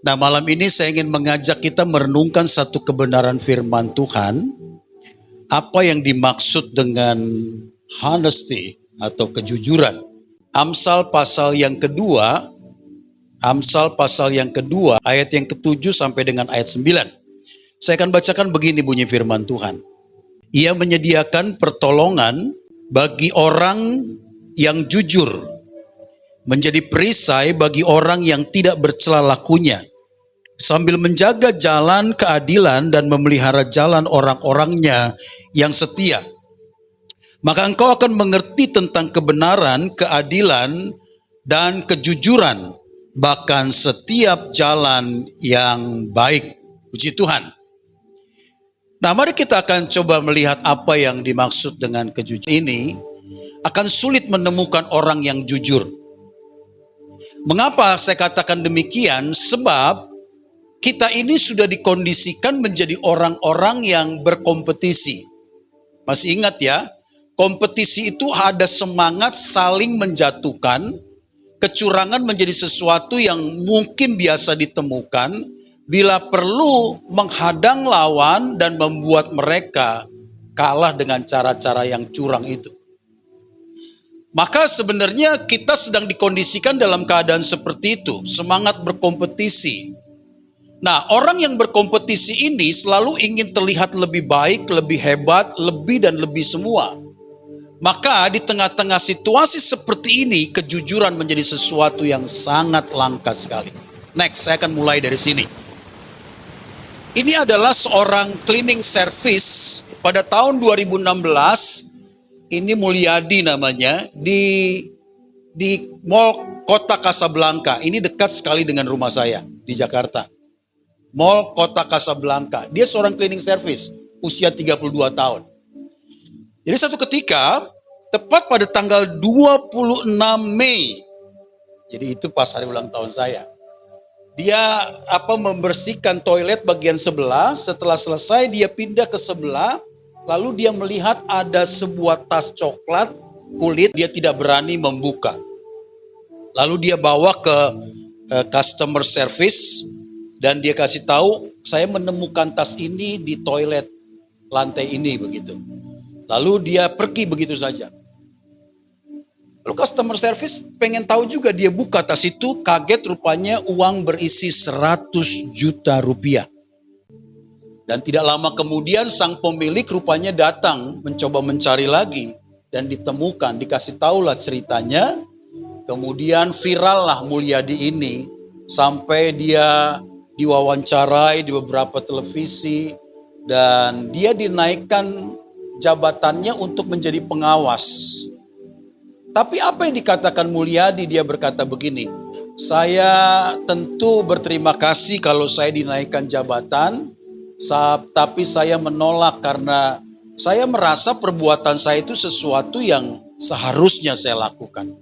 Nah, malam ini saya ingin mengajak kita merenungkan satu kebenaran firman Tuhan. Apa yang dimaksud dengan honesty atau kejujuran. Amsal pasal yang kedua, ayat yang ke-7 sampai dengan ayat 9. Saya akan bacakan begini bunyi firman Tuhan. Ia menyediakan pertolongan bagi orang yang jujur, menjadi perisai bagi orang yang tidak bercela lakunya, sambil menjaga jalan keadilan dan memelihara jalan orang-orangnya yang setia. Maka engkau akan mengerti tentang kebenaran, keadilan, dan kejujuran, bahkan setiap jalan yang baik. Puji Tuhan. Nah, mari kita akan coba melihat apa yang dimaksud dengan kejujuran ini. Akan sulit menemukan orang yang jujur. Mengapa saya katakan demikian? Sebab kita ini sudah dikondisikan menjadi orang-orang yang berkompetisi. Masih ingat ya, kompetisi itu ada semangat saling menjatuhkan, kecurangan menjadi sesuatu yang mungkin biasa ditemukan, bila perlu menghadang lawan dan membuat mereka kalah dengan cara-cara yang curang itu. Maka sebenarnya kita sedang dikondisikan dalam keadaan seperti itu, semangat berkompetisi. Nah, orang yang berkompetisi ini selalu ingin terlihat lebih baik, lebih hebat, lebih dan lebih semua. Maka di tengah-tengah situasi seperti ini, kejujuran menjadi sesuatu yang sangat langka sekali. Next, saya akan mulai dari sini. Ini adalah seorang cleaning service pada tahun 2016. Ini Mulyadi namanya, di Mall Kota Kasablanka. Ini dekat sekali dengan rumah saya di Jakarta. Mall Kota Kasablanka. Dia seorang cleaning service, usia 32 tahun. Jadi satu ketika, tepat pada tanggal 26 Mei, jadi itu pas hari ulang tahun saya, dia membersihkan toilet bagian sebelah. Setelah selesai, dia pindah ke sebelah, lalu dia melihat ada sebuah tas coklat kulit, dia tidak berani membuka. Lalu dia bawa ke customer service, dan dia kasih tahu, saya menemukan tas ini di toilet lantai ini begitu. Lalu dia pergi begitu saja. Lalu customer service pengen tahu juga, dia buka tas itu, kaget rupanya uang berisi 100 juta rupiah. Dan tidak lama kemudian sang pemilik rupanya datang mencoba mencari lagi dan ditemukan, dikasih tahulah ceritanya. Kemudian viral lah Mulyadi ini sampai dia diwawancarai di beberapa televisi dan dia dinaikkan jabatannya untuk menjadi pengawas. Tapi apa yang dikatakan Mulyadi? Dia berkata begini, saya tentu berterima kasih kalau saya dinaikkan jabatan, tapi saya menolak karena saya merasa perbuatan saya itu sesuatu yang seharusnya saya lakukan.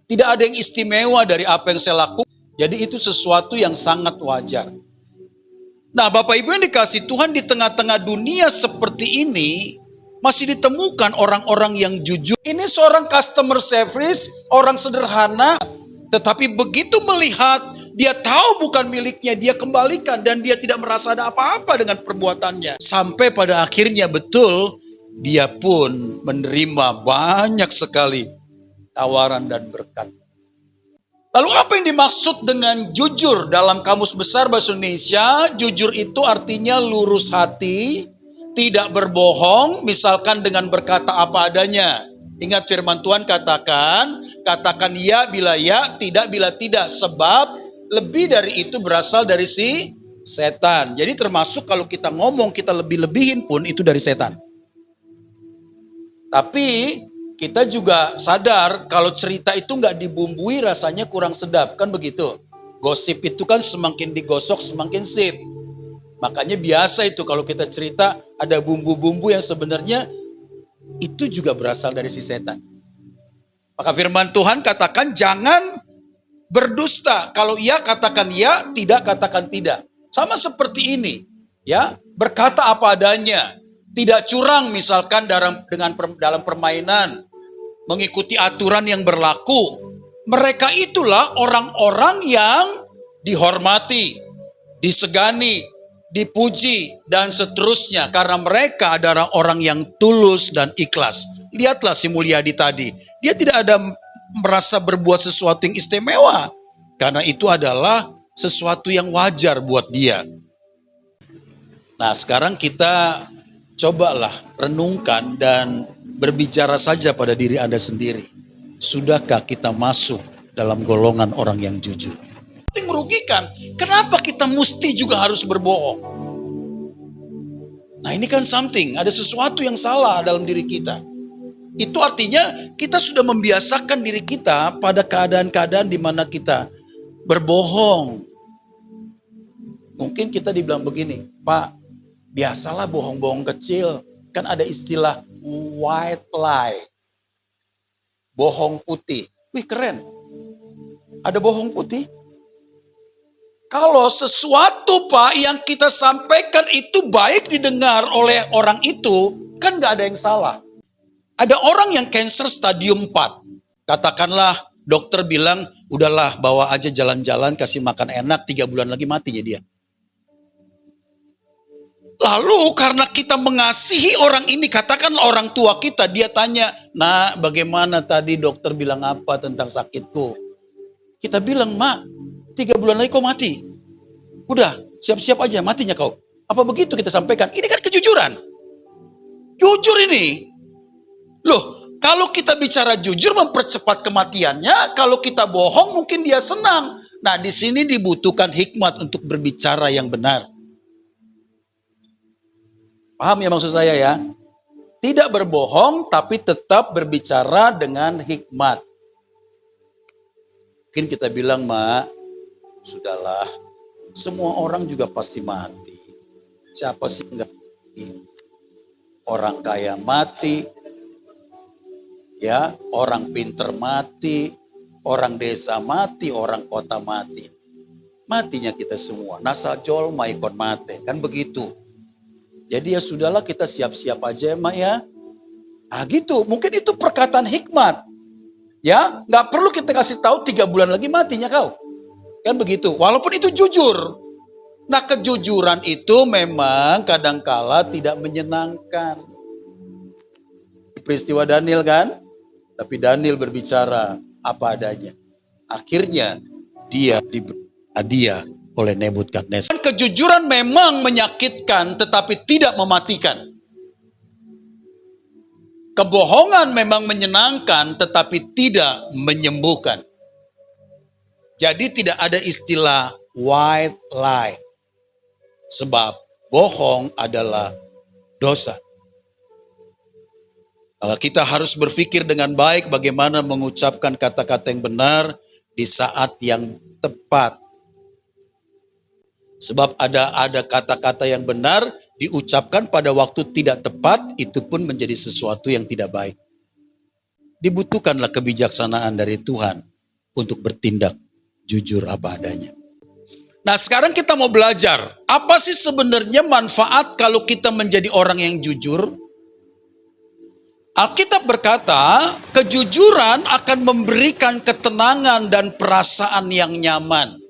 Tidak ada yang istimewa dari apa yang saya lakukan. Jadi itu sesuatu yang sangat wajar. Nah, Bapak Ibu yang dikasihi Tuhan, di tengah-tengah dunia seperti ini, masih ditemukan orang-orang yang jujur. Ini seorang customer service, orang sederhana, tetapi begitu melihat, dia tahu bukan miliknya, dia kembalikan dan dia tidak merasa ada apa-apa dengan perbuatannya. Sampai pada akhirnya betul, dia pun menerima banyak sekali tawaran dan berkat. Lalu apa yang dimaksud dengan jujur dalam Kamus Besar Bahasa Indonesia? Jujur itu artinya lurus hati, tidak berbohong, misalkan dengan berkata apa adanya. Ingat firman Tuhan katakan ya bila ya, tidak bila tidak. Sebab lebih dari itu berasal dari si setan. Jadi termasuk kalau kita ngomong kita lebih-lebihin pun itu dari setan. Tapi kita juga sadar kalau cerita itu nggak dibumbui rasanya kurang sedap, kan begitu. Gosip itu kan semakin digosok semakin sip. Makanya biasa itu kalau kita cerita ada bumbu-bumbu yang sebenarnya itu juga berasal dari si setan. Maka firman Tuhan katakan jangan berdusta. Kalau iya katakan ya, tidak katakan tidak. Sama seperti ini, ya, berkata apa adanya. Tidak curang misalkan dalam permainan, mengikuti aturan yang berlaku. Mereka itulah orang-orang yang dihormati, disegani, dipuji, dan seterusnya. Karena mereka adalah orang yang tulus dan ikhlas. Lihatlah si Mulyadi tadi. Dia tidak ada merasa berbuat sesuatu yang istimewa. Karena itu adalah sesuatu yang wajar buat dia. Nah, sekarang kita cobalah renungkan dan berbicara saja pada diri Anda sendiri. Sudahkah kita masuk dalam golongan orang yang jujur? Itu merugikan. Kenapa kita mesti juga harus berbohong? Nah, ini kan something, ada sesuatu yang salah dalam diri kita. Itu artinya kita sudah membiasakan diri kita pada keadaan-keadaan di mana kita berbohong. Mungkin kita dibilang begini, Pak, biasalah bohong-bohong kecil. Kan ada istilah white lie. Bohong putih. Wih, keren. Ada bohong putih. Kalau sesuatu, Pak, yang kita sampaikan itu baik didengar oleh orang itu, kan gak ada yang salah. Ada orang yang cancer stadium 4. Katakanlah dokter bilang, udahlah bawa aja jalan-jalan, kasih makan enak, 3 bulan lagi matinya dia. Lalu karena kita mengasihi orang ini, katakanlah orang tua kita, dia tanya, "Nak, bagaimana tadi dokter bilang apa tentang sakitku?" Kita bilang, "Mak, 3 bulan lagi kau mati. Udah, siap-siap aja matinya kau." Apa begitu kita sampaikan? Ini kan kejujuran. Jujur ini. Loh, kalau kita bicara jujur mempercepat kematiannya, kalau kita bohong mungkin dia senang. Nah, di sini dibutuhkan hikmat untuk berbicara yang benar. Paham ya maksud saya ya? Tidak berbohong tapi tetap berbicara dengan hikmat. Mungkin kita bilang, "Mak, sudahlah. Semua orang juga pasti mati. Siapa sih enggak mati? Orang kaya mati, ya, orang pinter mati, orang desa mati, orang kota mati. Matinya kita semua. Nasa jol maikon mate." Kan begitu. Jadi ya sudahlah, kita siap-siap aja ya, Mak ya. Ah gitu, mungkin itu perkataan hikmat. Ya, nggak perlu kita kasih tahu 3 bulan lagi matinya kau. Kan begitu, walaupun itu jujur. Nah, kejujuran itu memang kadangkala tidak menyenangkan. Peristiwa Daniel kan, tapi Daniel berbicara apa adanya. Akhirnya dia diberi hadiah oleh Nebukadnezar. Kejujuran memang menyakitkan tetapi tidak mematikan. Kebohongan memang menyenangkan tetapi tidak menyembuhkan. Jadi tidak ada istilah white lie. Sebab bohong adalah dosa. Kita harus berpikir dengan baik bagaimana mengucapkan kata-kata yang benar di saat yang tepat. Sebab ada kata-kata yang benar diucapkan pada waktu tidak tepat, itu pun menjadi sesuatu yang tidak baik. Dibutuhkanlah kebijaksanaan dari Tuhan untuk bertindak jujur apa adanya. Nah, sekarang kita mau belajar, apa sih sebenarnya manfaat kalau kita menjadi orang yang jujur? Alkitab berkata, kejujuran akan memberikan ketenangan dan perasaan yang nyaman.